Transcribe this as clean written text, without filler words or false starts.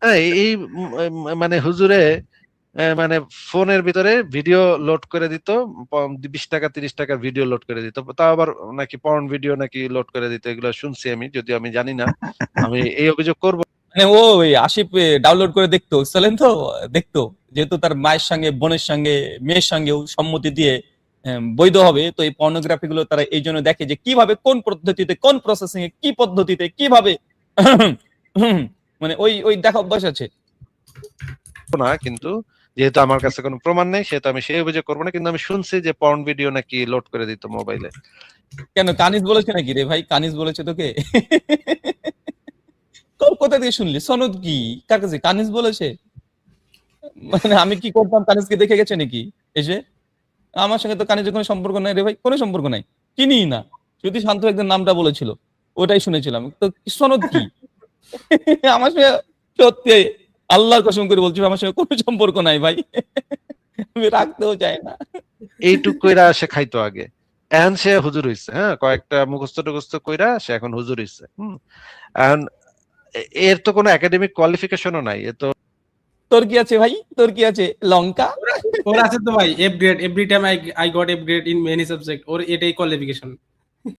হ্যাঁ, এই মানে হুজুরে মানে ফোনের ভিতরে ভিডিও লোড করে দিত, 20 টাকা 30 টাকা ভিডিও লোড করে দিত, তাও আবার নাকি পর্ন ভিডিও নাকি লোড করে দিত, এগুলো শুনছি আমি, যদিও আমি জানি না। আমি এই অভিযোগ করব। মানে ও ওই আশিপ ডাউনলোড করে দেখতো, বুঝলেন তো, দেখতো যেহেতু তার মায়ের সঙ্গে, বোনের সঙ্গে, মেয়ের সঙ্গেও সম্মতি দিয়ে বৈধ হবে, তো এই পর্নোগ্রাফি গুলো তারা এই জন্য দেখে যে কিভাবে, কোন পদ্ধতিতে, কোন প্রসেসিং এ, কি পদ্ধতিতে, কিভাবে মানে ওই ওই দেখা অভ্যাস আছে। না, কিন্তু যেহেতু আমার কাছে কোনো প্রমাণ নেই, সেহেতু আমি সেই অভিযোগ করবো না, কিন্তু আমি শুনছি যে পর্ন ভিডিও নাকি লোড করে দিত মোবাইলে। কেন, কানিজ বলেছে নাকি রে ভাই? কানিজ বলেছে তোকে? কোথা থেকে শুনলি? সনদ কি? কার কাছে? কানিজ বলেছে? মানে আমি কি করতাম, কানিজকে দেখে গেছে নাকি এসে? আমার সঙ্গে তো কানিজের কোনো সম্পর্ক নাই রে ভাই, কোনো সম্পর্ক নাই, চিনি না। যদি শান্ত একজন নামটা বলেছিল, ওটাই শুনেছিলাম, তো সনদ কি? আমার সঙ্গে সত্যি আল্লাহর কসম করে বলছি, আমার সঙ্গে কোনো সম্পর্ক নাই ভাই। আমি রাখতেও চাই না। এইটুক কইরা সে খাইতো আগে, এখন সে হুজুর হইছে। হ্যাঁ, কয়েকটা মুখস্থ টুখস্থ কইরা সে এখন হুজুর হইছে। এখন এর তো কোনো একাডেমিক কোয়ালিফিকেশনও নাই, এ তো। তোর কি আছে ভাই? তোর কি আছে? লঙ্কা? ওর আছে তো ভাই F grade, every time I got F grade in many subject, ওর এটাই কোয়ালিফিকেশন।